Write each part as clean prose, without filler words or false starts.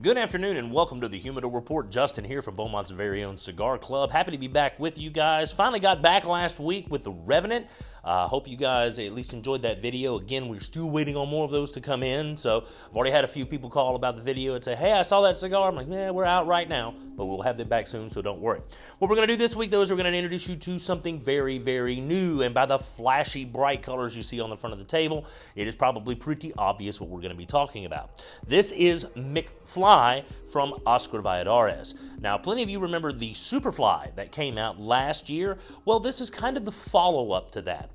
Good afternoon and welcome to the Humidor Report. Justin here from Beaumont's very own Cigar Club. Happy to be back with you guys. Finally got back last week with The Revenant. Hope you guys at least enjoyed that video. Again, we're still waiting on more of those to come in. So I've already had a few people call about the video and say, hey, I saw that cigar. I'm like, yeah, we're out right now, but we'll have them back soon, so don't worry. What we're going to do this week, though, is we're going to introduce you to something very, very new. And by the flashy, bright colors you see on the front of the table, it is probably pretty obvious what we're going to be talking about. This is McFly from Oscar Valladares. Now, plenty of you remember the Superfly that came out last year. Well, this is kind of the follow-up to that.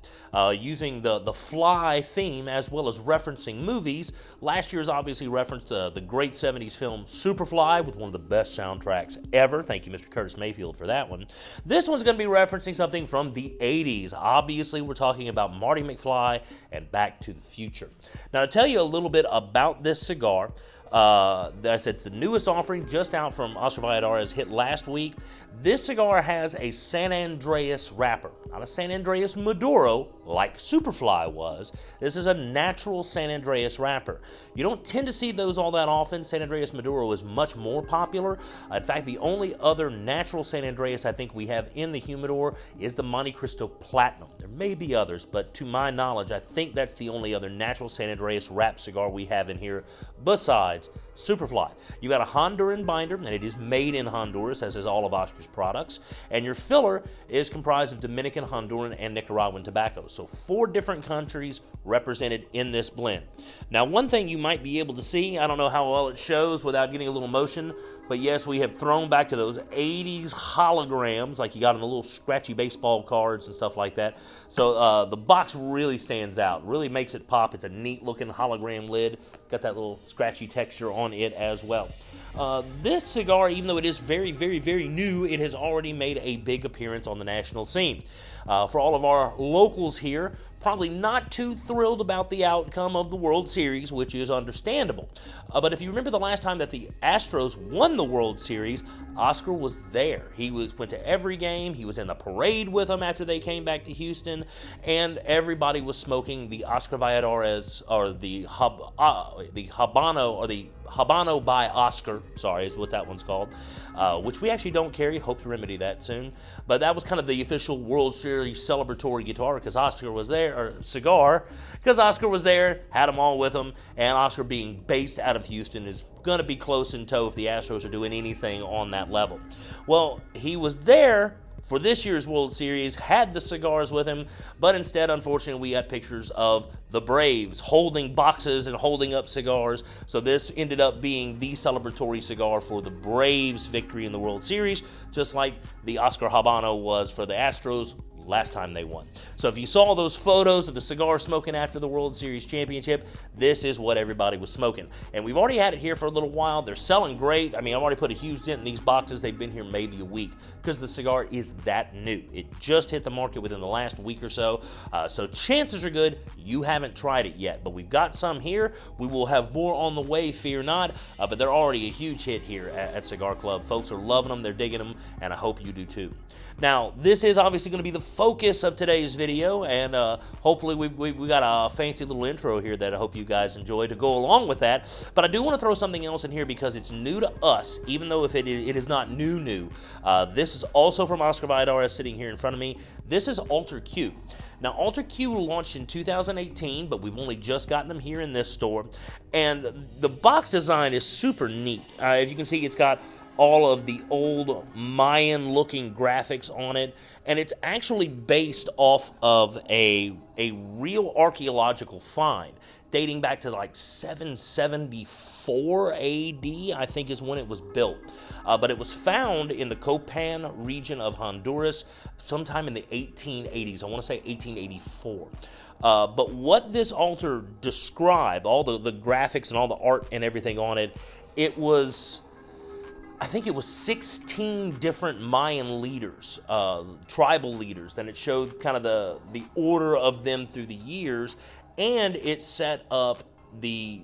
Using the fly theme as well as referencing movies. Last year's obviously referenced the great 70s film Superfly with one of the best soundtracks ever. Thank you, Mr. Curtis Mayfield, for that one. This one's going to be referencing something from the 80s. Obviously, we're talking about Marty McFly and Back to the Future. Now, to tell you a little bit about this cigar, it's the newest offering just out from Oscar Valladares, hit last week. This cigar has a San Andreas wrapper, not a San Andreas Maduro like Superfly was. This is a natural San Andreas wrapper. You don't tend to see those all that often. San Andreas Maduro is much more popular. In fact, the only other natural San Andreas I think we have in the humidor is the Monte Cristo Platinum. There may be others, but to my knowledge, I think that's the only other natural San Andreas wrap cigar we have in here besides Superfly. You got a Honduran binder, and it is made in Honduras, as is all of Oscar's products. And your filler is comprised of Dominican, Honduran, and Nicaraguan tobacco. So 4 different countries represented in this blend. Now, one thing you might be able to see, I don't know how well it shows without getting a little motion, but yes, we have thrown back to those 80s holograms like you got on the little scratchy baseball cards and stuff like that. So the box really stands out, really makes it pop. It's a neat looking hologram lid. Got that little scratchy texture on it as well. This cigar, even though it is very, very, very new, it has already made a big appearance on the national scene. For all of our locals here, probably not too thrilled about the outcome of the World Series, which is understandable. But if you remember the last time that the Astros won the World Series, Oscar was there. He went to every game. He was in the parade with them after they came back to Houston, and everybody was smoking the Oscar Valladares, or the Habano by Oscar, sorry, is what that one's called, which we actually don't carry. Hope to remedy that soon. But that was kind of the official World Series celebratory guitar because Oscar was there, or cigar, because Oscar was there, had them all with him, and Oscar being based out of Houston is going to be close in tow if the Astros are doing anything on that level. Well, he was there for this year's World Series, had the cigars with him, but instead, unfortunately, we got pictures of the Braves holding boxes and holding up cigars. So this ended up being the celebratory cigar for the Braves' victory in the World Series, just like the Oscar Habano was for the Astros last time they won. So if you saw those photos of the cigar smoking after the World Series championship, this is what everybody was smoking. And we've already had it here for a little while. They're selling great. I mean, I've already put a huge dent in these boxes. They've been here maybe a week because the cigar is that new. It just hit the market within the last week or so. So chances are good you haven't tried it yet. But we've got some here. We will have more on the way, fear not. But they're already a huge hit here at Cigar Club. Folks are loving them. They're digging them. And I hope you do too. Now, this is obviously going to be the focus of today's video, and hopefully we got a fancy little intro here that I hope you guys enjoy to go along with that. But I do want to throw something else in here because it's new to us, even though if it is not new. This is also from Oscar Valladares sitting here in front of me. This is Alter Q. Now, Alter Q launched in 2018, but we've only just gotten them here in this store. And the box design is super neat. If you can see, it's got all of the old Mayan-looking graphics on it, and it's actually based off of a real archaeological find dating back to like 774 AD, I think is when it was built. But it was found in the Copan region of Honduras sometime in the 1880s. I want to say 1884. But what this altar described, all the graphics and all the art and everything on it, I think it was 16 different Mayan leaders, tribal leaders, and it showed kind of the order of them through the years, and it set up the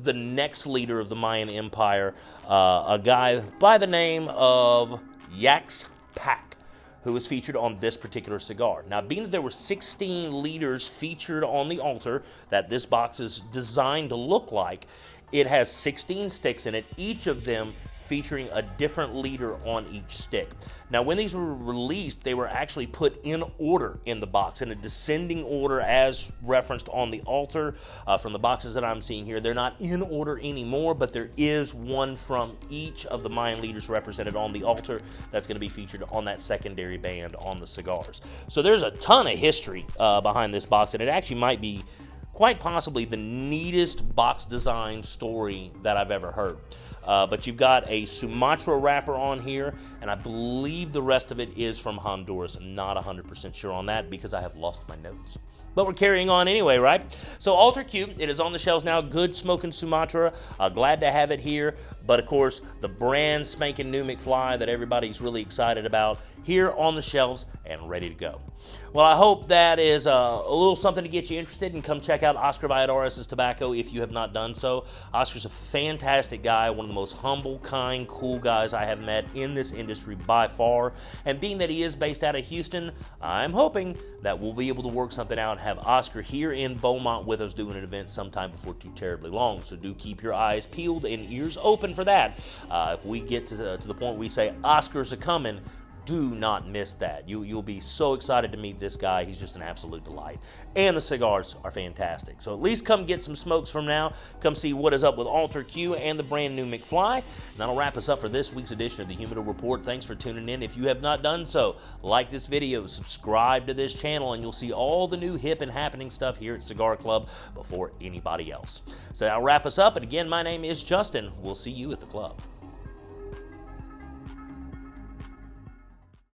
next leader of the Mayan Empire, a guy by the name of Yax Pac, who was featured on this particular cigar. Now, being that there were 16 leaders featured on the altar that this box is designed to look like, It has 16 sticks in it, each of them featuring a different leader on each stick. Now, when these were released, they were actually put in order in the box, in a descending order as referenced on the altar. From the boxes that I'm seeing here, they're not in order anymore, but there is one from each of the Mayan leaders represented on the altar that's going to be featured on that secondary band on the cigars. So there's a ton of history behind this box, and it actually might be quite possibly the neatest box design story that I've ever heard. But you've got a Sumatra wrapper on here, and I believe the rest of it is from Honduras. I'm not 100% sure on that because I have lost my notes. But we're carrying on anyway, right? So Altar Q, it is on the shelves now. Good smoking Sumatra. Glad to have it here. But of course, the brand spanking new McFly that everybody's really excited about here on the shelves and ready to go. Well, I hope that is a little something to get you interested, and come check out Oscar Valladares' tobacco if you have not done so. Oscar's a fantastic guy, one of the most humble, kind, cool guys I have met in this industry by far. And being that he is based out of Houston, I'm hoping that we'll be able to work something out and have Oscar here in Beaumont with us doing an event sometime before too terribly long. So do keep your eyes peeled and ears open for that. If we get to the point where we say Oscar's a-coming, do not miss that. You'll be so excited to meet this guy. He's just an absolute delight. And the cigars are fantastic. So at least come get some smokes from now. Come see what is up with Altar Q and the brand new McFly. And that'll wrap us up for this week's edition of the Humidor Report. Thanks for tuning in. If you have not done so, like this video, subscribe to this channel, and you'll see all the new hip and happening stuff here at Cigar Club before anybody else. So that'll wrap us up. And again, my name is Justin. We'll see you at the club.